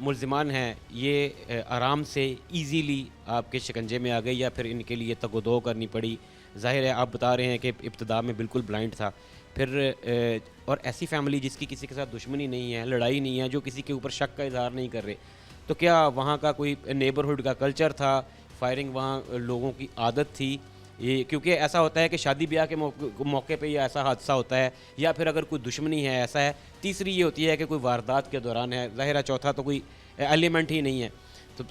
ملزمان ہیں یہ آرام سے ایزیلی آپ کے شکنجے میں آ گئے یا پھر ان کے لیے تگ و دو کرنی پڑی؟ ظاہر ہے آپ بتا رہے ہیں کہ ابتدا میں بالکل بلائنڈ تھا، پھر اور ایسی فیملی جس کی کسی کے ساتھ دشمنی نہیں ہے، لڑائی نہیں ہے، جو کسی کے اوپر شک کا اظہار نہیں کر رہے، تو کیا وہاں کا کوئی نیبرہڈ کا کلچر تھا؟ فائرنگ وہاں لوگوں کی عادت تھی؟ یہ کیونکہ ایسا ہوتا ہے کہ شادی بیاہ کے موقع پہ یہ ایسا حادثہ ہوتا ہے، یا پھر اگر کوئی دشمنی ہے ایسا ہے، تیسری یہ ہوتی ہے کہ کوئی واردات کے دوران ہے، ظاہرہ چوتھا تو کوئی ایلیمنٹ ہی نہیں ہے۔ تو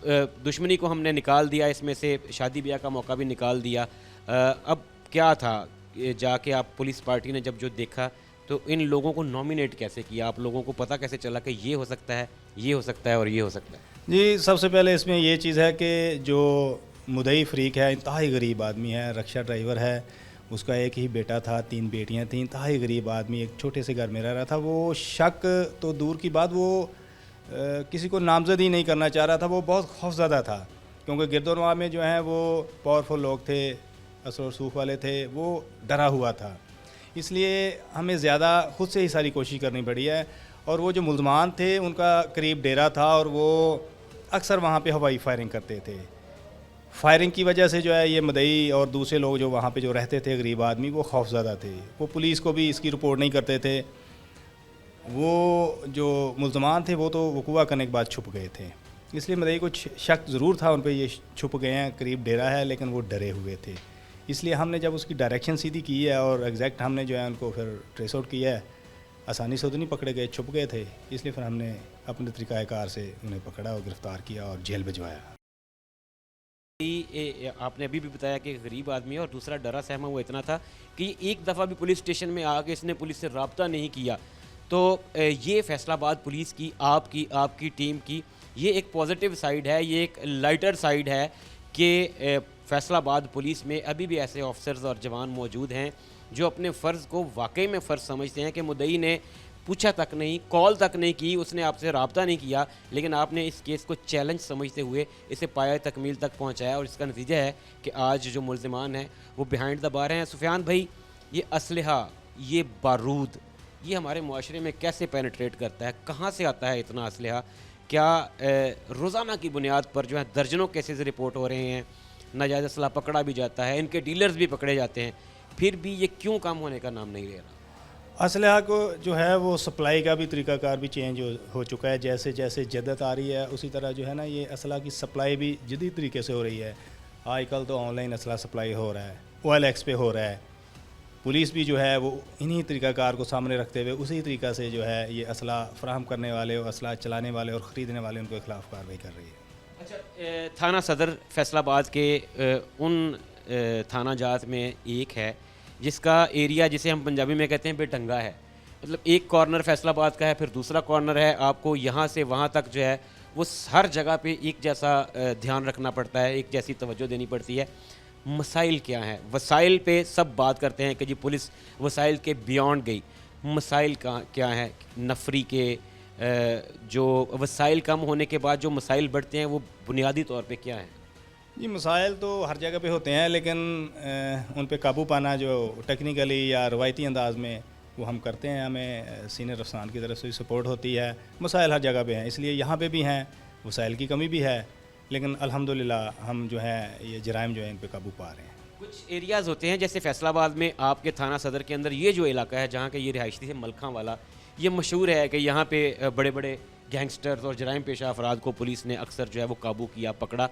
دشمنی کو ہم نے نکال دیا، اس میں سے شادی بیاہ کا موقع بھی نکال دیا، اب کیا تھا جا کے آپ پولیس پارٹی نے جب جو دیکھا تو ان لوگوں کو نامینیٹ کیسے کیا؟ آپ لوگوں کو پتہ کیسے چلا کہ یہ ہو سکتا ہے، یہ ہو سکتا ہے اور یہ ہو سکتا ہے؟ جی سب سے پہلے اس میں یہ چیز ہے کہ جو مدعی فریق ہے انتہائی غریب آدمی ہے، رکشہ ڈرائیور ہے، اس کا ایک ہی بیٹا تھا، 3 بیٹیاں تھیں، انتہائی غریب آدمی ایک چھوٹے سے گھر میں رہ رہا تھا۔ وہ شک تو دور کی بات، وہ کسی کو نامزد ہی نہیں کرنا چاہ رہا تھا، وہ بہت خوفزدہ تھا، کیونکہ گرد و نواح میں جو ہیں وہ پاورفل لوگ تھے، اثر و رسوخ والے تھے، وہ ڈرا ہوا تھا۔ اس لیے ہمیں زیادہ خود سے ہی ساری کوشش کرنی پڑی ہے، اور وہ جو ملزمان تھے ان کا قریب ڈیرا تھا اور وہ اکثر وہاں پہ ہوائی فائرنگ کرتے تھے۔ فائرنگ کی وجہ سے جو ہے یہ مدعی اور دوسرے لوگ جو وہاں پہ جو رہتے تھے غریب آدمی، وہ خوفزدہ تھے، وہ پولیس کو بھی اس کی رپورٹ نہیں کرتے تھے۔ وہ جو ملزمان تھے وہ تو وقوع کرنے کے بعد چھپ گئے تھے، اس لیے مدعی کو شک ضرور تھا ان پہ، یہ چھپ گئے ہیں، قریب ڈیرا ہے، لیکن وہ ڈرے ہوئے تھے۔ اس لیے ہم نے جب اس کی ڈائریکشن سیدھی کی ہے اور ایگزیکٹ ہم نے جو ہے ان کو پھر ٹریس آؤٹ کیا ہے، آسانی سے تو نہیں پکڑے گئے، چھپ گئے تھے، اس لیے پھر ہم نے اپنے طریقہ کار سے انہیں پکڑا اور گرفتار کیا اور جیل بھجوایا۔ آپ نے ابھی بھی بتایا کہ غریب آدمی ہے، اور دوسرا ڈرا سہما وہ اتنا تھا کہ ایک دفعہ بھی پولیس اسٹیشن میں آ کے اس نے پولیس سے رابطہ نہیں کیا۔ تو یہ فیصل آباد پولیس کی آپ کی ٹیم کی یہ ایک پازیٹیو سائیڈ ہے، یہ ایک لائٹر سائیڈ ہے کہ فیصل آباد پولیس میں ابھی بھی ایسے آفیسرز اور جوان موجود ہیں جو اپنے فرض کو واقعی میں فرض سمجھتے ہیں کہ مدعی نے پوچھا تک نہیں، کال تک نہیں کی، اس نے آپ سے رابطہ نہیں کیا، لیکن آپ نے اس کیس کو چیلنج سمجھتے ہوئے اسے پایہ تکمیل تک پہنچایا، اور اس کا نتیجہ ہے کہ آج جو ملزمان ہیں وہ بیہائنڈ دا بار ہیں۔ سفیان بھائی، یہ اسلحہ، یہ بارود، یہ ہمارے معاشرے میں کیسے پینیٹریٹ کرتا ہے؟ کہاں سے آتا ہے اتنا اسلحہ؟ کیا روزانہ کی بنیاد پر جو ہے درجنوں کیسز رپورٹ ہو رہے ہیں، ناجائز اسلحہ پکڑا بھی جاتا ہے، ان کے ڈیلرز بھی پکڑے جاتے ہیں، پھر بھی یہ کیوں کام ہونے کا نام نہیں لے رہا؟ اسلحہ کو جو ہے وہ سپلائی کا بھی طریقہ کار بھی چینج ہو چکا ہے، جیسے جیسے جدت آ رہی ہے اسی طرح جو ہے نا یہ اسلحہ کی سپلائی بھی جدید طریقے سے ہو رہی ہے۔ آج کل تو آن لائن اسلحہ سپلائی ہو رہا ہے، OLX پہ ہو رہا ہے، پولیس بھی جو ہے وہ انہی طریقہ کار کو سامنے رکھتے ہوئے اسی طریقہ سے جو ہے یہ اسلحہ فراہم کرنے والے اور اسلحہ چلانے والے اور خریدنے والے ان کے خلاف کارروائی کر رہی ہے۔ اچھا، تھانہ صدر فیصل آباد کے ان تھانہ جات میں ایک ہے جس کا ایریا جسے ہم پنجابی میں کہتے ہیں بے ڈھنگا ہے، مطلب ایک کارنر فیصل آباد کا ہے، پھر دوسرا کارنر ہے، آپ کو یہاں سے وہاں تک جو ہے وہ ہر جگہ پہ ایک جیسا دھیان رکھنا پڑتا ہے، ایک جیسی توجہ دینی پڑتی ہے۔ مسائل کیا ہیں؟ وسائل پہ سب بات کرتے ہیں کہ جی پولیس وسائل کے بیونڈ گئی، مسائل کیا ہیں؟ نفری کے جو وسائل کم ہونے کے بعد جو مسائل بڑھتے ہیں وہ بنیادی طور پہ کیا ہیں؟ جی مسائل تو ہر جگہ پہ ہوتے ہیں، لیکن ان پہ قابو پانا جو ٹیکنیکلی یا روایتی انداز میں وہ ہم کرتے ہیں، ہمیں سینئر افسران کی طرف سے سپورٹ ہوتی ہے۔ مسائل ہر جگہ پہ ہیں، اس لیے یہاں پہ بھی ہیں، وسائل کی کمی بھی ہے، لیکن الحمدللہ ہم جو ہے یہ جرائم جو ہیں ان پہ قابو پا رہے ہیں۔ کچھ ایریاز ہوتے ہیں جیسے فیصل آباد میں آپ کے تھانہ صدر کے اندر یہ جو علاقہ ہے جہاں کہ یہ رہائشی ہے ملکھاں والا، یہ مشہور ہے کہ یہاں پہ بڑے بڑے گینگسٹرز اور جرائم پیشہ افراد کو پولیس نے اکثر جو ہے وہ قابو کیا، پکڑا۔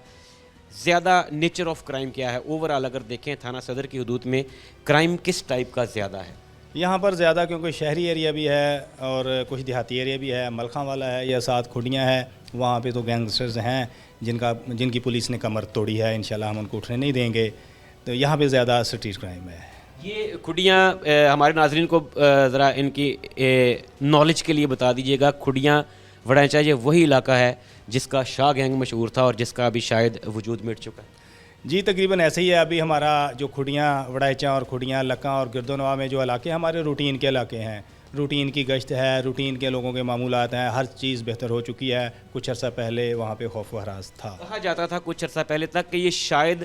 زیادہ نیچر آف کرائم کیا ہے اوورآل اگر دیکھیں تھانہ صدر کی حدود میں کرائم کس ٹائپ کا زیادہ ہے؟ یہاں پر زیادہ کیونکہ شہری ایریا بھی ہے اور کچھ دیہاتی ایریا بھی ہے، ملکھاں والا ہے یا ساتھ کھڈیاں ہے، وہاں پہ تو گینگسٹرز ہیں جن کی پولیس نے کمر توڑی ہے، انشاءاللہ ہم ان کو اٹھنے نہیں دیں گے، تو یہاں پہ زیادہ اسٹریٹ کرائم ہے۔ یہ کھڈیاں ہمارے ناظرین کو ذرا ان کی نالج کے لیے بتا دیجیے گا، کھڈیاں وڑائچا یہ وہی علاقہ ہے جس کا شاہ گینگ مشہور تھا اور جس کا ابھی شاید وجود مٹ چکا ہے؟ جی تقریباً ایسے ہی ہے۔ ابھی ہمارا جو کھڈیاں وڑائچا اور کھڈیاں لکاں اور گرد و نواح میں جو علاقے ہمارے روٹین کے علاقے ہیں، روٹین کی گشت ہے، روٹین کے لوگوں کے معمولات ہیں، ہر چیز بہتر ہو چکی ہے۔ کچھ عرصہ پہلے وہاں پہ خوف و ہراس تھا۔ کہا جاتا تھا کچھ عرصہ پہلے تک کہ یہ شاید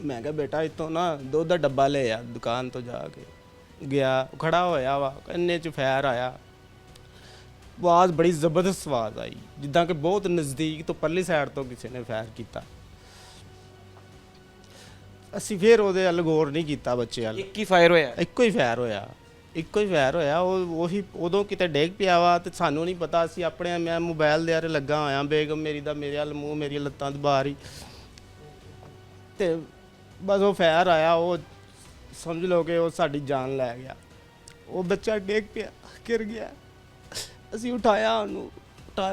ਮੈਂ ਕਿਹਾ ਬੇਟਾ ਇੱਥੋਂ ਨਾ ਦੁੱਧ ਦਾ ਡੱਬਾ ਲੈ ਆ ਦੁਕਾਨ ਤੋਂ ਜਾ ਕੇ ਗਿਆ, ਖੜਾ ਹੋਇਆ ਵਾ, ਇੰਨੇ 'ਚ ਫਾਇਰ ਆਇਆ। ਆਵਾਜ਼ ਬੜੀ ਜ਼ਬਰਦਸਤ ਆਵਾਜ਼ ਆਈ, ਜਿੱਦਾਂ ਕਿ ਬਹੁਤ ਨਜ਼ਦੀਕ ਤੋਂ ਪਰਲੀ ਸਾਈਡ ਤੋਂ ਕਿਸੇ ਨੇ ਫਾਇਰ ਕੀਤਾ। ਅਸੀਂ ਫਿਰ ਉਹਦੇ ਵੱਲ ਗੌਰ ਨਹੀਂ ਕੀਤਾ, ਬੱਚੇ ਵੱਲ। ਇੱਕ ਹੀ ਫਾਇਰ ਹੋਇਆ? ਇੱਕੋ ਹੀ ਫਾਇਰ ਹੋਇਆ, ਇੱਕੋ ਹੀ ਫਾਇਰ ਹੋਇਆ। ਉਹੀ ਉਦੋਂ ਕਿਤੇ ਡਿੱਗ ਪਿਆ ਵਾ ਤੇ ਸਾਨੂੰ ਨਹੀਂ ਪਤਾ। ਅਸੀਂ ਆਪਣੇ ਮੈਂ ਮੋਬਾਈਲ ਦੇ ਆਰੇ ਲੱਗਾ ਹੋਇਆ, ਬੇਗਮ ਮੇਰੀ ਦਾ ਮੇਰੇ ਵੱਲ ਮੂੰਹ, ਮੇਰੀਆਂ ਲੱਤਾਂ ਦਬਾ ਰਹੀ ਤੇ ਬਸ ਉਹ ਫਾਇਰ ਆਇਆ, ਉਹ ਸਮਝ ਲਓ ਕਿ ਉਹ ਸਾਡੀ ਜਾਨ ਲੈ ਗਿਆ। ਉਹ ਬੱਚਾ ਡਿੱਗ ਪਿਆ, ਗਿਰ ਗਿਆ। ਅਸੀਂ ਉਠਾਇਆ ਉਹਨੂੰ,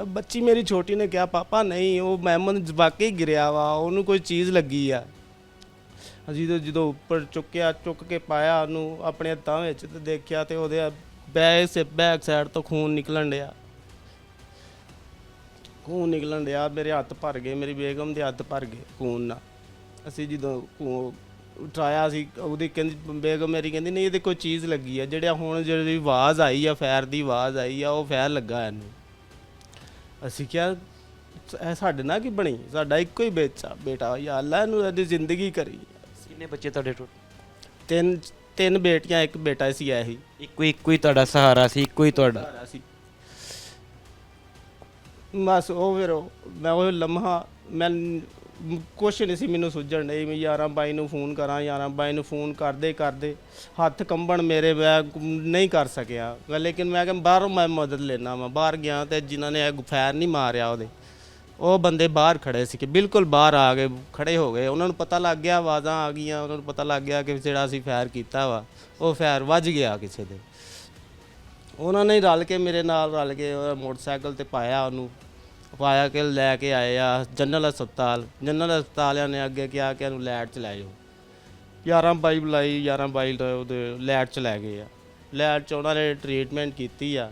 ਬੱਚੀ ਮੇਰੀ ਛੋਟੀ ਨੇ ਕਿਹਾ ਪਾਪਾ ਨਹੀਂ, ਉਹ ਮਹਿਮਦ ਵਾਕਈ ਗਿਰਿਆ ਵਾ, ਉਹਨੂੰ ਕੋਈ ਚੀਜ਼ ਲੱਗੀ ਆ। ਅਸੀਂ ਤਾਂ ਜਦੋਂ ਉੱਪਰ ਚੁੱਕ ਕੇ ਪਾਇਆ ਉਹਨੂੰ ਆਪਣੇ ਹੱਥਾਂ ਵਿੱਚ ਤੇ ਦੇਖਿਆ ਤੇ ਉਹਦੇ ਬੈਕ ਸਾਈਡ ਤੋਂ ਖੂਨ ਨਿਕਲਣ ਡਿਆ, ਮੇਰੇ ਹੱਥ ਭਰ ਗਏ, ਮੇਰੀ ਬੇਗਮ ਦੇ ਹੱਥ ਭਰ ਗਏ ਖੂਨ ਨਾਲ। ਅਸੀਂ ਜਦੋਂ ਉਠਾਇਆ ਸੀ, ਉਹਦੀ ਕਹਿੰਦੀ ਬੇਗਮ ਮੇਰੀ ਕਹਿੰਦੀ ਨਹੀਂ ਇਹਦੇ ਕੋਈ ਚੀਜ਼ ਲੱਗੀ ਆ। ਜਿਹੜੀ ਆਵਾਜ਼ ਆਈ ਆ, ਫਾਇਰ ਦੀ ਆਵਾਜ਼ ਆਈ ਆ, ਉਹ ਫਾਇਰ ਲੱਗਾ ਇਹਨੂੰ। ਅਸੀਂ ਕਿਹਾ ਇਹ ਸਾਡੇ ਨਾਲ ਕੀ ਬਣੀ, ਸਾਡਾ ਇੱਕੋ ਹੀ ਬੇਟਾ ਯਾ ਅੱਲਾ ਇਹਨੂੰ ਇਹਦੀ ਜ਼ਿੰਦਗੀ ਕਰੀ। ਕਿੰਨੇ ਬੱਚੇ ਤੁਹਾਡੇ ਟੋਟਲ? ਤਿੰਨ ਬੇਟੀਆਂ, ਇੱਕ ਬੇਟਾ ਸੀ। ਇਹੀ ਇੱਕੋ ਹੀ ਤੁਹਾਡਾ ਸਹਾਰਾ ਸੀ, ਇੱਕੋ ਹੀ ਤੁਹਾਡਾ ਸੀ ਬਸ। ਉਹ ਫਿਰ ਮੈਂ ਉਹ ਲਮਹਾ ਮੈਂ ਕੁਛ ਨਹੀਂ ਸੀ ਮੈਨੂੰ ਸੁੱਝਣ ਨਹੀਂ। ਮੈਂ 11 22 ਨੂੰ ਫੋਨ ਕਰਾਂ, 11 22 ਨੂੰ ਫੋਨ ਕਰਦੇ ਹੱਥ ਕੰਬਣ ਮੇਰੇ, ਮੈਂ ਨਹੀਂ ਕਰ ਸਕਿਆ। ਲੇਕਿਨ ਮੈਂ ਕਿਹਾ ਬਾਹਰੋਂ ਮੈਂ ਮਦਦ ਲੈਣਾ ਵਾ। ਬਾਹਰ ਗਿਆ ਤੇ ਜਿਨ੍ਹਾਂ ਨੇ ਫਾਇਰ ਨਹੀਂ ਮਾਰਿਆ ਉਹਦੇ, ਉਹ ਬੰਦੇ ਬਾਹਰ ਖੜੇ ਸੀ, ਕਿ ਬਿਲਕੁਲ ਬਾਹਰ ਆ ਗਏ, ਖੜੇ ਹੋ ਗਏ। ਉਹਨਾਂ ਨੂੰ ਪਤਾ ਲੱਗ ਗਿਆ, ਆਵਾਜ਼ਾਂ ਆ ਗਈਆਂ, ਉਹਨਾਂ ਨੂੰ ਪਤਾ ਲੱਗ ਗਿਆ ਕਿ ਜਿਹੜਾ ਅਸੀਂ ਫਾਇਰ ਕੀਤਾ ਵਾ ਉਹ ਫਾਇਰ ਵੱਜ ਗਿਆ ਕਿਸੇ ਦੇ। ਉਹਨਾਂ ਨੇ ਰਲ ਕੇ ਮੇਰੇ ਨਾਲ ਰਲ ਕੇ ਮੋਟਰਸਾਈਕਲ ਤੇ ਪਾਇਆ ਕਿ ਲੈ ਕੇ ਆਏ ਆ ਜਨਰਲ ਹਸਪਤਾਲ ਵਾਲਿਆਂ ਨੇ ਅੱਗੇ ਕਿਹਾ ਕਿ ਇਹਨੂੰ ਲੈਟ 'ਚ ਲੈ ਜਾਓ। 11 22 ਬੁਲਾਈ, 11 22 ਉਹਦੇ ਲੈਟ 'ਚ ਲੈ ਗਏ ਆ। ਲੈਟ 'ਚ ਉਹਨਾਂ ਨੇ ਟਰੀਟਮੈਂਟ ਕੀਤੀ ਆ,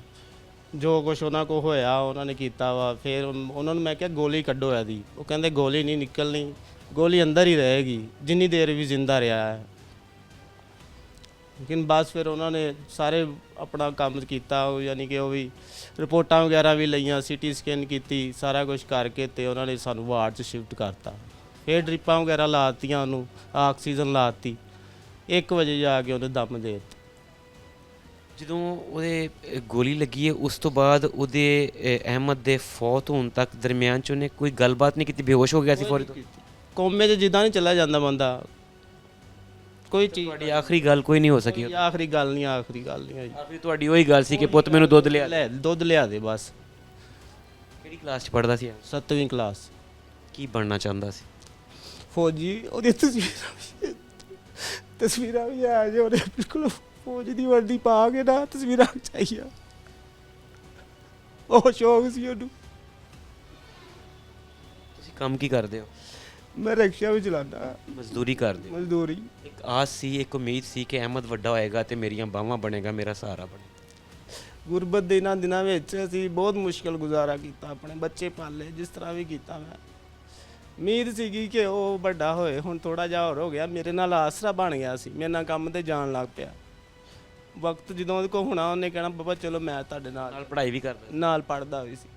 ਜੋ ਕੁਛ ਉਹਨਾਂ ਕੋਲ ਹੋਇਆ ਉਹਨਾਂ ਨੇ ਕੀਤਾ ਵਾ। ਫਿਰ ਉਹਨਾਂ ਨੂੰ ਮੈਂ ਕਿਹਾ ਗੋਲੀ ਕੱਢੋ ਇਹਦੀ, ਉਹ ਕਹਿੰਦੇ ਗੋਲੀ ਨਹੀਂ ਨਿਕਲਣੀ, ਗੋਲੀ ਅੰਦਰ ਹੀ ਰਹੇਗੀ ਜਿੰਨੀ ਦੇਰ ਵੀ ਜ਼ਿੰਦਾ ਰਿਹਾ ਹੈ। ਲੇਕਿਨ ਬਸ ਫਿਰ ਉਹਨਾਂ ਨੇ ਸਾਰੇ ਆਪਣਾ ਕੰਮ ਕੀਤਾ, ਯਾਨੀ ਕਿ ਉਹ ਵੀ ਰਿਪੋਰਟਾਂ ਵਗੈਰਾ ਵੀ ਲਈਆਂ, CT ਸਕੈਨ ਕੀਤੀ, ਸਾਰਾ ਕੁਝ ਕਰਕੇ ਤੇ ਉਹਨਾਂ ਨੇ ਸਾਨੂੰ ਵਾਰਡ 'ਚ ਸ਼ਿਫਟ ਕਰਤਾ। ਫਿਰ ਡ੍ਰਿਪਾਂ ਵਗੈਰਾ ਲਾਤੀਆਂ, ਉਹਨੂੰ ਆਕਸੀਜਨ ਲਾਤੀ। 1 ਵਜੇ ਜਾ ਕੇ ਉਹਨੇ ਦਮ ਦੇ ਦਿੱਤਾ। ਜਦੋਂ ਉਹਦੇ ਗੋਲੀ ਲੱਗੀ ਹੈ ਉਸ ਤੋਂ ਬਾਅਦ ਉਹਦੇ ਅਹਿਮਦ ਦੇ ਫੌਤ ਹੋਣ ਤੱਕ ਦਰਮਿਆਨ 'ਚ ਉਹਨੇ ਕੋਈ ਗੱਲਬਾਤ ਨਹੀਂ ਕੀਤੀ? ਬੇਹੋਸ਼ ਹੋ ਗਿਆ ਸੀ ਫੌਰੀ ਤੋਂ? ਕੋਮੇ 'ਚ ਜਿੱਦਾਂ ਨਹੀਂ ਚਲਾ ਜਾਂਦਾ ਬੰਦਾ, ਕੋਈ ਚੀਜ਼। ਤੁਹਾਡੀ ਆਖਰੀ ਗੱਲ ਕੋਈ ਨਹੀਂ ਹੋ ਸਕੀ? ਆਖਰੀ ਗੱਲ ਨਹੀਂ ਆਈ। ਆਖਰੀ ਤੁਹਾਡੀ ਉਹੀ ਗੱਲ ਸੀ ਕਿ ਪੁੱਤ ਮੈਨੂੰ ਦੁੱਧ ਲਿਆ ਦੇ ਬਸ। ਕਿਹੜੀ ਕਲਾਸ 'ਚ ਪੜ੍ਹਦਾ ਸੀ? 7ਵੀਂ ਕਲਾਸ। ਕੀ ਬਣਨਾ ਚਾਹੁੰਦਾ ਸੀ? ਫੌਜੀ। ਉਹਦੀ ਤਸਵੀਰਾਂ ਵੀ ਆ ਜੇ ਉਹਨੇ ਬਿਲਕੁਲ ਫੌਜ ਦੀ ਵਰਦੀ ਪਾ ਕੇ ਨਾ ਤਸਵੀਰਾਂ ਚਾਹੀਆਂ, ਉਹ ਸ਼ੌਕ ਸੀ ਉਹਨੂੰ। ਤੁਸੀਂ ਕੰਮ ਕੀ ਕਰਦੇ ਹੋ? ਮੈਂ ਰਿਕਸ਼ਾ ਵੀ ਚਲਾਉਂਦਾ, ਮਜ਼ਦੂਰੀ ਕਰਦੇ ਹੋ? ਮਜ਼ਦੂਰੀ। ਇੱਕ ਆਸ ਸੀ, ਇੱਕ ਉਮੀਦ ਸੀ ਕਿ ਅਹਿਮਦ ਵੱਡਾ ਹੋਏਗਾ ਤੇ ਮੇਰੀਆਂ ਬਾਹਾਂ ਬਣੇਗਾ, ਮੇਰਾ ਸਹਾਰਾ ਬਣੇਗਾ। ਗੁਰਬਤ ਦੇ ਇਹਨਾਂ ਦਿਨਾਂ ਵਿੱਚ ਅਸੀਂ ਬਹੁਤ ਮੁਸ਼ਕਲ ਗੁਜ਼ਾਰਾ ਕੀਤਾ, ਆਪਣੇ ਬੱਚੇ ਪਾਲੇ ਜਿਸ ਤਰ੍ਹਾਂ ਵੀ ਕੀਤਾ। ਮੈਂ ਉਮੀਦ ਸੀਗੀ ਕਿ ਉਹ ਵੱਡਾ ਹੋਏ, ਹੁਣ ਥੋੜਾ ਜਿਹਾ ਹੋਰ ਹੋ ਗਿਆ, ਮੇਰੇ ਨਾਲ ਆਸਰਾ ਬਣ ਗਿਆ ਸੀ, ਮੇਰੇ ਨਾਲ ਕੰਮ ਤੇ ਜਾਣ ਲੱਗ ਪਿਆ। ਵਕਤ ਜਦੋਂ ਉਹਦੇ ਕੋਲ ਹੋਣਾ ਉਹਨੇ ਕਹਿਣਾ ਬਾਬਾ ਚਲੋ ਮੈਂ ਤੁਹਾਡੇ ਨਾਲ ਪੜ੍ਹਾਈ ਵੀ ਕਰਦਾ, ਨਾਲ ਪੜ੍ਹਦਾ ਵੀ ਸੀ।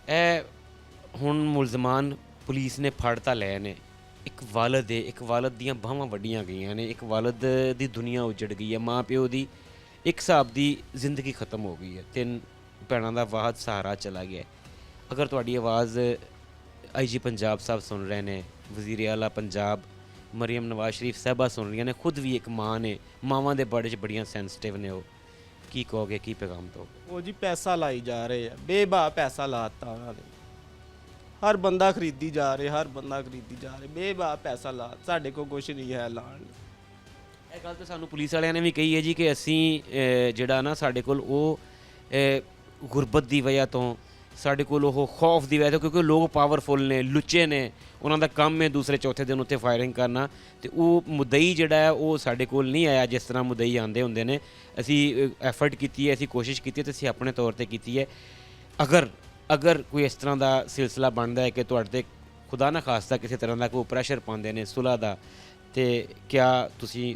ਇਹ ਹੁਣ ਮੁਲਜ਼ਮਾਨ ਪੁਲਿਸ ਨੇ ਫੜ ਤਾਂ ਲਏ ਨੇ। ਇੱਕ ਵਾਲਦ ਦੀਆਂ ਬਾਹਾਂ ਵੱਡੀਆਂ ਗਈਆਂ ਨੇ, ਇੱਕ ਵਾਲਦ ਦੀ ਦੁਨੀਆ ਉਜੜ ਗਈ ਹੈ, ਮਾਂ ਪਿਓ ਦੀ ਇੱਕ ਹਿਸਾਬ ਦੀ ਜ਼ਿੰਦਗੀ ਖਤਮ ਹੋ ਗਈ ਹੈ, 3 ਭੈਣਾਂ ਦਾ ਵਾਹਦ ਸਹਾਰਾ ਚਲਾ ਗਿਆ। ਅਗਰ ਤੁਹਾਡੀ ਆਵਾਜ਼ IG ਪੰਜਾਬ ਸਾਹਿਬ ਸੁਣ ਰਹੇ ਨੇ, ਵਜ਼ੀਰ ਆਲਾ ਪੰਜਾਬ ਮਰੀਮ ਨਵਾਜ਼ ਸ਼ਰੀਫ ਸਾਹਿਬਾ ਸੁਣ ਰਹੀਆਂ ਨੇ, ਖੁਦ ਵੀ ਇੱਕ ਮਾਂ ਨੇ, ਮਾਵਾਂ ਦੇ ਬਾਰੇ 'ਚ ਬੜੀਆਂ ਸੈਂਸਿਟਿਵ ਨੇ, ਉਹ ਕੀ ਕਹੋਗੇ, ਕੀ ਪੈਗਾਮ ਦਿਓਗੇ? ਉਹ ਜੀ ਪੈਸਾ ਲਾਈ ਜਾ ਰਹੇ ਆ, ਬੇਬਾ ਪੈਸਾ ਲਾਤਾ ਉਹਨਾਂ ਨੇ। ਹਰ ਬੰਦਾ ਖਰੀਦੀ ਜਾ ਰਿਹਾ, ਬੇਬਾ ਪੈਸਾ ਲਾ, ਸਾਡੇ ਕੋਲ ਕੁਛ ਨਹੀਂ ਹੈ ਲਾਣ। ਇਹ ਗੱਲ ਤਾਂ ਸਾਨੂੰ ਪੁਲਿਸ ਵਾਲਿਆਂ ਨੇ ਵੀ ਕਹੀ ਹੈ ਜੀ ਕਿ ਅਸੀਂ ਜਿਹੜਾ ਨਾ ਸਾਡੇ ਕੋਲ ਉਹ ਗੁਰਬਤ ਦੀ ਵਜ੍ਹਾ ਤੋਂ, ਸਾਡੇ ਕੋਲ ਉਹ ਖੌਫ ਦੀ ਵਜ੍ਹਾ ਤੋਂ, ਕਿਉਂਕਿ ਲੋਕ ਪਾਵਰਫੁਲ ਨੇ, ਲੁੱਚੇ ਨੇ, ਉਹਨਾਂ ਦਾ ਕੰਮ ਹੈ ਦੂਸਰੇ ਚੌਥੇ ਦਿਨ ਉੱਤੇ ਫਾਇਰਿੰਗ ਕਰਨਾ, ਤੇ ਉਹ ਮੁਦਈ ਜਿਹੜਾ ਹੈ ਉਹ ਸਾਡੇ ਕੋਲ ਨਹੀਂ ਆਇਆ ਜਿਸ ਤਰ੍ਹਾਂ ਮੁਦਈ ਆਉਂਦੇ ਹੁੰਦੇ ਨੇ। ਅਸੀਂ ਐਫਰਟ ਕੀਤੀ ਹੈ, ਅਸੀਂ ਕੋਸ਼ਿਸ਼ ਕੀਤੀ ਹੈ ਤੇ ਅਸੀਂ ਆਪਣੇ ਤੌਰ 'ਤੇ ਕੀਤੀ ਹੈ। ਅਗਰ ਕੋਈ ਇਸ ਤਰ੍ਹਾਂ ਦਾ ਸਿਲਸਿਲਾ ਬਣਦਾ ਹੈ ਕਿ ਤੁਹਾਡੇ 'ਤੇ ਖੁਦਾ ਨਾ ਖਾਸਤਾ ਕਿਸੇ ਤਰ੍ਹਾਂ ਦਾ ਕੋਈ ਪ੍ਰੈਸ਼ਰ ਪਾਉਂਦੇ ਨੇ ਸੁਲ੍ਹਾ ਦਾ, ਤੇ ਕਿਆ ਤੁਸੀਂ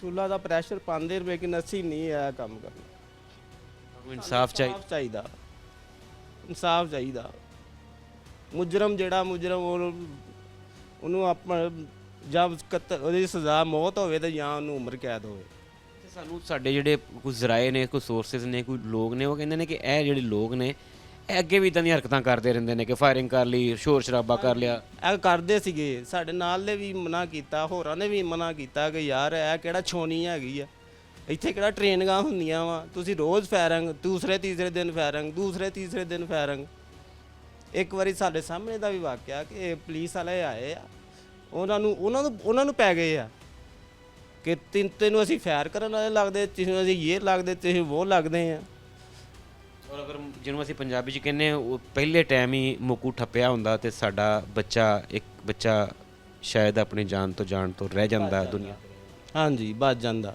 ਸੁਲ੍ਹਾ ਦਾ ਪ੍ਰੈਸ਼ਰ ਪਾਉਂਦੇ ਲੇਕਿਨ ਅਸੀਂ ਨਹੀਂ ਇਹ ਕੰਮ ਕਰਨਾ। ਇਨਸਾਫ ਚਾਹੀਦਾ। ਇਨਸਾਫ ਚਾਹੀਦਾ। ਮੁਜਰਮ ਜਿਹੜਾ ਮੁਜਰਮ ਉਹਨੂੰ ਆਪਾਂ ਜਦ ਉਹਦੀ ਸਜ਼ਾ ਮੌਤ ਹੋਵੇ ਤੇ ਜਾਂ ਉਹਨੂੰ ਉਮਰ ਕੈਦ ਹੋਵੇ। ਤੇ ਸਾਨੂੰ ਸਾਡੇ ਜਿਹੜੇ ਕੁਝ ਜ਼ਰਾਏ ਨੇ, ਕੋਈ ਸੋਰਸਿਸ ਨੇ, ਕੋਈ ਲੋਕ ਨੇ, ਉਹ ਕਹਿੰਦੇ ਨੇ ਕਿ ਇਹ ਜਿਹੜੇ ਲੋਕ ਨੇ ਇਹ ਅੱਗੇ ਵੀ ਇਦਾਂ ਦੀਆਂ ਹਰਕਤਾਂ ਕਰਦੇ ਰਹਿੰਦੇ ਨੇ ਕਿ ਫਾਇਰਿੰਗ ਕਰ ਲਈ, ਸ਼ੋਰ ਸ਼ਰਾਬਾ ਕਰ ਲਿਆ। ਇਹ ਕਰਦੇ ਸੀਗੇ, ਸਾਡੇ ਨਾਲ ਦੇ ਵੀ ਮਨਾ ਕੀਤਾ, ਹੋਰਾਂ ਨੇ ਵੀ ਮਨਾ ਕੀਤਾ ਕਿ ਯਾਰ ਇਹ ਕਿਹੜਾ ਛੋਣੀ ਹੈਗੀ ਆ, ਇੱਥੇ ਕਿਹੜਾ ਟ੍ਰੇਨਿੰਗਾਂ ਹੁੰਦੀਆਂ ਵਾ, ਤੁਸੀਂ ਰੋਜ਼ ਫਾਇਰਿੰਗ, ਦੂਸਰੇ ਤੀਸਰੇ ਦਿਨ ਫਾਇਰਿੰਗ, ਦੂਸਰੇ ਤੀਸਰੇ ਦਿਨ ਫਾਇਰਿੰਗ। ਇੱਕ ਵਾਰੀ ਸਾਡੇ ਸਾਹਮਣੇ ਦਾ ਵੀ ਵਾਕਿਆ ਕਿ ਪੁਲਿਸ ਵਾਲੇ ਆਏ ਆ, ਉਹਨਾਂ ਨੂੰ ਪੈ ਗਏ ਆ ਕਿ ਤੈਨੂੰ ਅਸੀਂ ਫਾਇਰ ਕਰਨ ਵਾਲੇ ਲੱਗਦੇ, ਤੈਨੂੰ ਅਸੀਂ ਇਹ ਲੱਗਦੇ, ਤੁਸੀਂ ਉਹ ਲੱਗਦੇ ਆ। ਔਰ ਅਗਰ ਜਿਹਨੂੰ ਅਸੀਂ ਪੰਜਾਬੀ 'ਚ ਕਹਿੰਦੇ ਉਹ ਪਹਿਲੇ ਟਾਈਮ ਹੀ ਮੁੱਕੂ ਠੱਪਿਆ ਹੁੰਦਾ ਤੇ ਸਾਡਾ ਇੱਕ ਬੱਚਾ ਸ਼ਾਇਦ ਆਪਣੀ ਜਾਨ ਤੋਂ ਰਹਿ ਜਾਂਦਾ ਦੁਨੀਆ। ਹਾਂਜੀ, ਬਚ ਜਾਂਦਾ।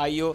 IO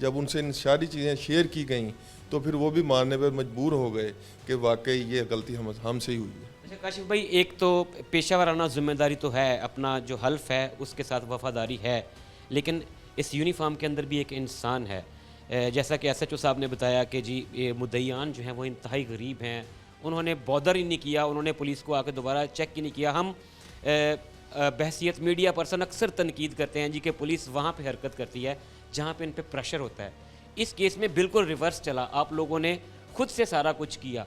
جب ان سے ان ساری چیزیں شیئر کی گئیں تو پھر وہ بھی ماننے پر مجبور ہو گئے کہ واقعی یہ غلطی ہم سے ہی ہوئی ہے۔ اچھا کاشف بھائی، ایک تو پیشہ ورانہ ذمہ داری تو ہے، اپنا جو حلف ہے اس کے ساتھ وفاداری ہے، لیکن اس یونیفارم کے اندر بھی ایک انسان ہے۔ جیسا کہ ایس ایچ او صاحب نے بتایا کہ جی یہ مدعیان جو ہیں وہ انتہائی غریب ہیں، انہوں نے بادر ہی نہیں کیا، انہوں نے پولیس کو آ کے دوبارہ چیک ہی نہیں کیا۔ ہم بحثیت میڈیا پرسن اکثر تنقید کرتے ہیں جی کہ پولیس وہاں پہ حرکت کرتی ہے جہاں پہ ان پہ پریشر ہوتا ہے۔ اس کیس میں بالکل ریورس چلا، آپ لوگوں نے خود سے سارا کچھ کیا۔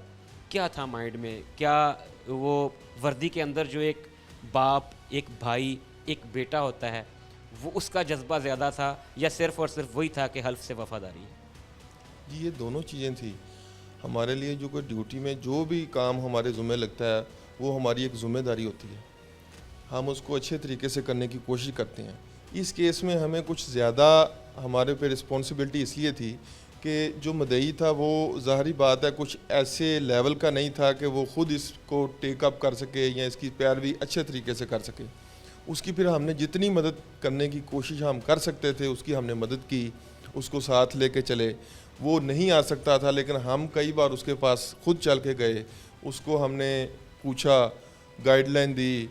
کیا تھا مائنڈ میں؟ کیا وہ وردی کے اندر جو ایک باپ، ایک بھائی، ایک بیٹا ہوتا ہے، وہ اس کا جذبہ زیادہ تھا یا صرف اور صرف وہی تھا کہ حلف سے وفاداری ہے؟ جی یہ دونوں چیزیں تھیں ہمارے لیے۔ جو کوئی ڈیوٹی میں جو بھی کام ہمارے ذمہ لگتا ہے وہ ہماری ایک ذمہ داری ہوتی ہے، ہم اس کو اچھے طریقے سے کرنے کی کوشش کرتے ہیں۔ اس کیس میں ہمیں کچھ زیادہ ہمارے پہ رسپانسبلٹی اس لیے تھی کہ جو مدعی تھا وہ ظاہری بات ہے کچھ ایسے لیول کا نہیں تھا کہ وہ خود اس کو ٹیک اپ کر سکے یا اس کی پیروی اچھے طریقے سے کر سکے۔ اس کی پھر ہم نے جتنی مدد کرنے کی کوشش ہم کر سکتے تھے اس کی ہم نے مدد کی، اس کو ساتھ لے کے چلے۔ وہ نہیں آ سکتا تھا لیکن ہم کئی بار اس کے پاس خود چل کے گئے، اس کو ہم نے پوچھا، گائیڈ لائن دی،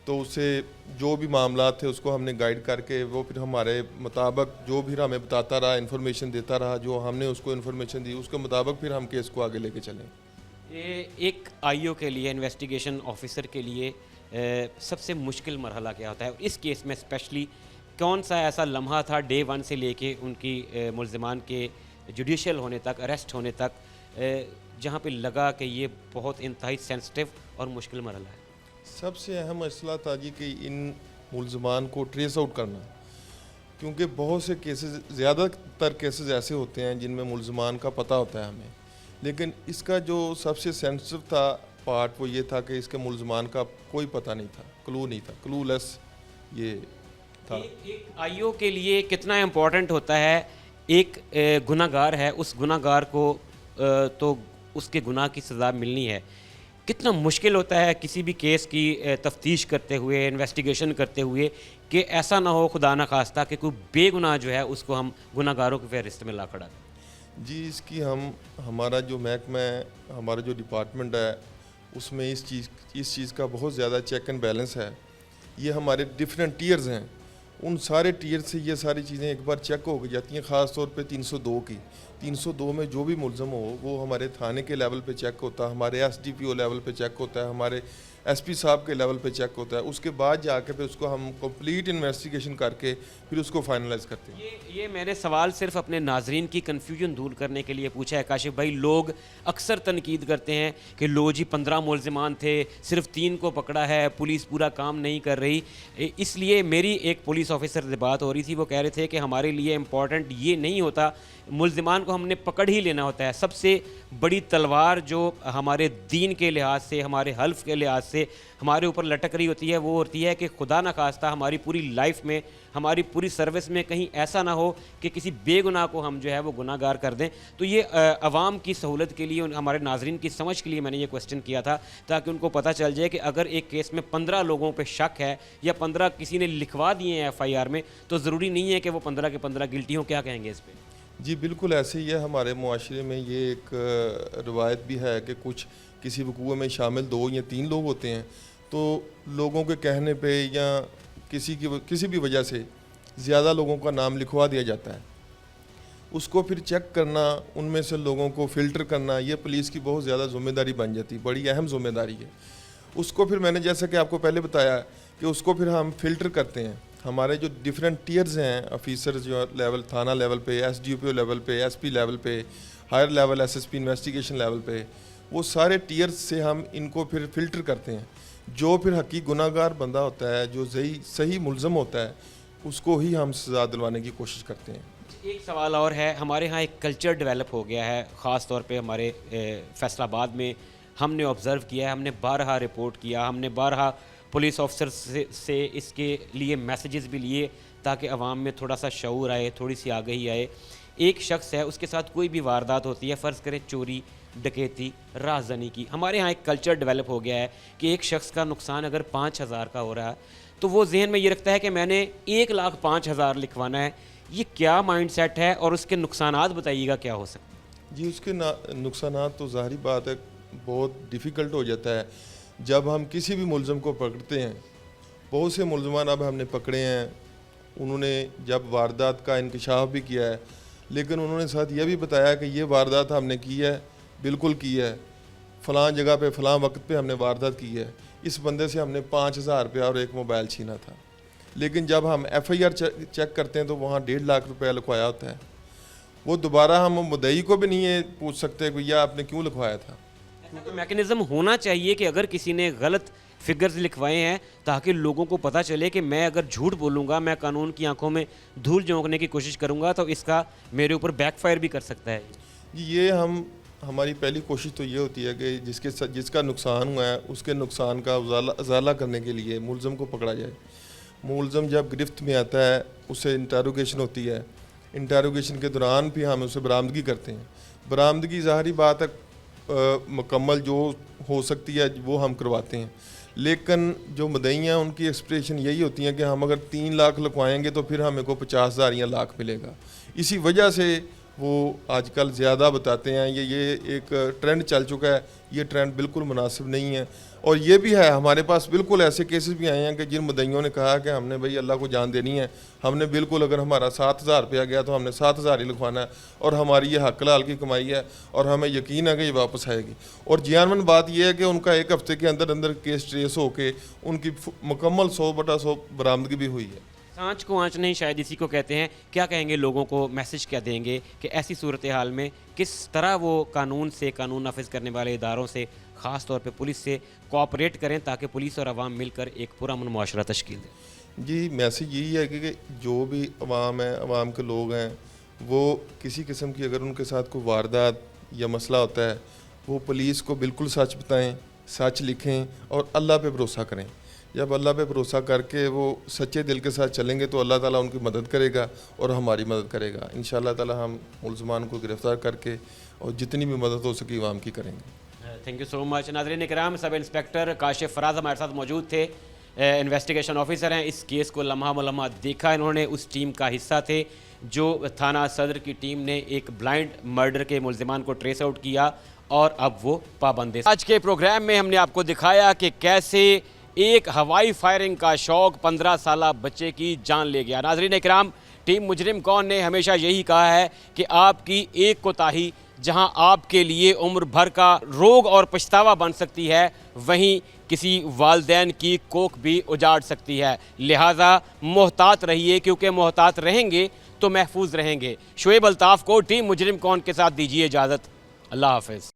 تو اس سے جو بھی معاملات تھے اس کو ہم نے گائیڈ کر کے وہ پھر ہمارے مطابق جو بھی ہمیں بتاتا رہا، انفارمیشن دیتا رہا، جو ہم نے اس کو انفارمیشن دی اس کے مطابق پھر ہم کیس کو آگے لے کے چلیں۔ یہ ایک آئی او کے لیے، انویسٹیگیشن آفیسر کے لیے سب سے مشکل مرحلہ کیا ہوتا ہے؟ اس کیس میں اسپیشلی کون سا ایسا لمحہ تھا ڈے ون سے لے کے ان کی ملزمان کے جوڈیشل ہونے تک، اریسٹ ہونے تک، جہاں پہ لگا کہ یہ بہت انتہائی سینسٹیو اور مشکل مرحلہ ہے؟ سب سے اہم مسئلہ تھا جی کہ ان ملزمان کو ٹریس آؤٹ کرنا، کیونکہ بہت سے کیسز، زیادہ تر کیسز ایسے ہوتے ہیں جن میں ملزمان کا پتہ ہوتا ہے ہمیں، لیکن اس کا جو سب سے سینسٹیو تھا پارٹ وہ یہ تھا کہ اس کے ملزمان کا کوئی پتہ نہیں تھا، کلو نہیں تھا، کلو لیس یہ تھا۔ ایک آئی او کے لیے کتنا امپورٹنٹ ہوتا ہے، ایک گناہ گار ہے، اس گناہ گار کو تو اس کے گناہ کی سزا ملنی ہے، کتنا مشکل ہوتا ہے کسی بھی کیس کی تفتیش کرتے ہوئے، انویسٹیگیشن کرتے ہوئے کہ ایسا نہ ہو خدا نہ خواستہ کہ کوئی بے گناہ جو ہے اس کو ہم گناہ گاروں کی فہرست میں لا کھڑا دیں۔ جی اس کی ہمارا جو محکمہ ہے، ہمارا جو ڈپارٹمنٹ ہے، اس میں اس چیز کا بہت زیادہ چیک اینڈ بیلنس ہے۔ یہ ہمارے ڈیفرنٹ ٹیئرز ہیں، ان سارے ٹیئر سے یہ ساری چیزیں ایک بار چیک ہو جاتی ہیں، خاص طور پہ 302 کی 302 میں جو بھی ملزم ہو وہ ہمارے تھانے کے لیول پہ چیک ہوتا ہے، ہمارے S D P O level پہ چیک ہوتا ہے، ہمارے ایس پی صاحب کے لیول پہ چیک ہوتا ہے، اس کے بعد جا کے پھر اس کو ہم کمپلیٹ انویسٹیگیشن کر کے پھر اس کو فائنلائز کرتے ہیں۔ یہ میں نے سوال صرف اپنے ناظرین کی کنفیوژن دور کرنے کے لیے پوچھا ہے کاشف بھائی۔ لوگ اکثر تنقید کرتے ہیں کہ لو جی 15 ملزمان تھے، صرف 3 کو پکڑا ہے، پولیس پورا کام نہیں کر رہی۔ اس لیے میری ایک پولیس آفیسر سے بات ہو رہی تھی، وہ کہہ رہے تھے کہ ہمارے لیے امپورٹنٹ یہ نہیں ہوتا، ملزمان کو ہم نے پکڑ ہی لینا ہوتا ہے۔ سب سے بڑی تلوار جو ہمارے دین کے لحاظ سے، ہمارے حلف کے لحاظ سے ہمارے اوپر لٹک رہی ہوتی ہے وہ ہوتی ہے کہ خدا نہ خواستہ ہماری پوری لائف میں، ہماری پوری سروس میں کہیں ایسا نہ ہو کہ کسی بے گناہ کو ہم جو ہے وہ گناہ گار کر دیں۔ تو یہ عوام کی سہولت کے لیے، ہمارے ناظرین کی سمجھ کے لیے میں نے یہ کوسچن کیا تھا، تاکہ ان کو پتہ چل جائے کہ اگر ایک کیس میں 15 لوگوں پہ شک ہے یا 15 کسی نے لکھوا دیے ہیں ایف آئی آر میں، تو ضروری نہیں ہے کہ وہ 15 کے 15 گلٹی ہوں۔ کیا کہیں گے اس پہ؟ جی بالکل ایسے ہی ہے، ہمارے معاشرے میں یہ ایک روایت بھی ہے کہ کچھ کسی وقوع میں شامل 2 یا 3 لوگ ہوتے ہیں تو لوگوں کے کہنے پہ یا کسی بھی وجہ سے زیادہ لوگوں کا نام لکھوا دیا جاتا ہے، اس کو پھر چیک کرنا، ان میں سے لوگوں کو فلٹر کرنا، یہ پولیس کی بہت زیادہ ذمہ داری بن جاتی ہے، بڑی اہم ذمہ داری ہے۔ اس کو پھر میں نے جیسا کہ آپ کو پہلے بتایا کہ اس کو پھر ہم فلٹر کرتے ہیں، ہمارے جو ڈیفرنٹ ٹیئرز ہیں، آفیسر جو لیول، تھانہ لیول پہ، S D P O level پہ، ایس پی لیول پہ، higher level S S P investigation level پہ، وہ سارے ٹیئرز سے ہم ان کو پھر فلٹر کرتے ہیں۔ جو پھر حقیقی گناہ گار بندہ ہوتا ہے، جو صحیح ملزم ہوتا ہے، اس کو ہی ہم سزا دلوانے کی کوشش کرتے ہیں۔ ایک سوال اور ہے، ہمارے ہاں ایک کلچر ڈیولپ ہو گیا ہے، خاص طور پہ ہمارے فیصل آباد میں ہم نے آبزرو کیا ہے، ہم نے بارہا رپورٹ کیا، ہم نے بارہا پولیس آفیسر سے اس کے لیے میسیجز بھی لیے تاکہ عوام میں تھوڑا سا شعور آئے، تھوڑی سی آگہی آئے۔ ایک شخص ہے، اس کے ساتھ کوئی بھی واردات ہوتی ہے، فرض کریں چوری، ڈکیتی، رازدانی کی، ہمارے ہاں ایک کلچر ڈیولپ ہو گیا ہے کہ ایک شخص کا نقصان اگر 5,000 کا ہو رہا ہے تو وہ ذہن میں یہ رکھتا ہے کہ میں نے 1,05,000 لکھوانا ہے، یہ کیا مائنڈ سیٹ ہے اور اس کے نقصانات بتائیے گا کیا ہو سکتے ہیں؟ جی اس کے نقصانات تو ظاہری بات ہے بہت ڈیفیکلٹ ہو جاتا ہے جب ہم کسی بھی ملزم کو پکڑتے ہیں. بہت سے ملزمان اب ہم نے پکڑے ہیں, انہوں نے جب واردات کا انکشاف بھی کیا ہے, لیکن انہوں نے ساتھ یہ بھی بتایا کہ یہ واردات ہم نے کی ہے, بالکل کی ہے, فلاں جگہ پہ فلاں وقت پہ ہم نے واردات کی ہے, اس بندے سے ہم نے 5,000 روپیہ اور ایک موبائل چھینا تھا. لیکن جب ہم ایف آئی آر چیک کرتے ہیں تو وہاں 1.5 لاکھ روپیہ لکھوایا ہوتا ہے. وہ دوبارہ ہم مدعی کو بھی نہیں یہ پوچھ سکتے کہ یہ آپ نے کیوں لکھوایا تھا. میکنزم ہونا چاہیے کہ اگر کسی نے غلط فگرز لکھوائے ہیں تاکہ لوگوں کو پتہ چلے کہ میں اگر جھوٹ بولوں گا, میں قانون کی آنکھوں میں دھول جھونکنے کی کوشش کروں گا تو اس کا میرے اوپر بیک فائر بھی کر سکتا ہے. جی یہ ہماری پہلی کوشش تو یہ ہوتی ہے کہ جس کا نقصان ہوا ہے اس کے نقصان کا ازالہ کرنے کے لیے ملزم کو پکڑا جائے. ملزم جب گرفت میں آتا ہے اس سے انٹروگیشن ہوتی ہے, انٹروگیشن کے دوران بھی ہم اسے برآمدگی کرتے ہیں. برآمدگی ظاہری بات ہے مکمل جو ہو سکتی ہے وہ ہم کرواتے ہیں, لیکن جو مدعی ہیں ان کی ایکسپریشن یہی ہوتی ہیں کہ ہم اگر 3 لاکھ لکھوائیں گے تو پھر ہمیں کو 50,000 یا لاکھ ملے گا. اسی وجہ سے وہ آج کل زیادہ بتاتے ہیں. یہ ایک ٹرینڈ چل چکا ہے, یہ ٹرینڈ بالکل مناسب نہیں ہے. اور یہ بھی ہے ہمارے پاس بالکل ایسے کیسز بھی آئے ہیں کہ جن مدعیوں نے کہا کہ ہم نے بھائی اللہ کو جان دینی ہے, ہم نے بالکل اگر ہمارا 7,000 روپیہ گیا تو ہم نے 7,000 ہی لکھوانا ہے, اور ہماری یہ حق حلال کی کمائی ہے اور ہمیں یقین ہے کہ یہ واپس آئے گی. اور جیانمن بات یہ ہے کہ ان کا 1 ہفتے کے اندر کیس ٹریس ہو کے ان کی مکمل 100/100 برآمدگی بھی ہوئی ہے. سانچ کو آنچ نہیں شاید اسی کو کہتے ہیں. کیا کہیں گے لوگوں کو, میسج کیا دیں گے کہ ایسی صورتحال میں کس طرح وہ قانون نافذ کرنے والے اداروں سے, خاص طور پہ پولیس سے کوآپریٹ کریں تاکہ پولیس اور عوام مل کر ایک پرامن معاشرہ تشکیل دیں؟ جی میسج یہی ہے کہ جو بھی عوام ہے, عوام کے لوگ ہیں, وہ کسی قسم کی اگر ان کے ساتھ کوئی واردات یا مسئلہ ہوتا ہے وہ پولیس کو بالکل سچ بتائیں, سچ لکھیں اور اللہ پہ بھروسہ کریں. جب اللہ پہ بھروسہ کر کے وہ سچے دل کے ساتھ چلیں گے تو اللہ تعالیٰ ان کی مدد کرے گا اور ہماری مدد کرے گا. انشاءاللہ تعالیٰ ہم ملزمان کو گرفتار کر کے اور جتنی بھی مدد ہو سکی عوام کی کریں گے. تھینک یو سو مچ. ناظرین کرام, سب انسپیکٹر کاشف فراز ہمارے ساتھ موجود تھے, انویسٹیگیشن آفیسر ہیں. اس کیس کو لمحہ ملمحہ دیکھا انہوں نے, اس ٹیم کا حصہ تھے جو تھانہ صدر کی ٹیم نے ایک بلائنڈ مرڈر کے ملزمان کو ٹریس آؤٹ کیا اور اب وہ پابند. آج کے پروگرام میں ہم نے آپ کو دکھایا کہ کیسے ایک ہوائی فائرنگ کا شوق 15 سالہ بچے کی جان لے گیا. ناظرین اکرام, ٹیم مجرم کون نے ہمیشہ یہی کہا ہے کہ آپ کی ایک کوتاہی جہاں آپ کے لیے عمر بھر کا روگ اور پچھتاوا بن سکتی ہے, وہیں کسی والدین کی کوکھ بھی اجاڑ سکتی ہے. لہٰذا محتاط رہیے, کیونکہ محتاط رہیں گے تو محفوظ رہیں گے. شعیب الطاف کو ٹیم مجرم کون کے ساتھ دیجیے اجازت. اللہ حافظ.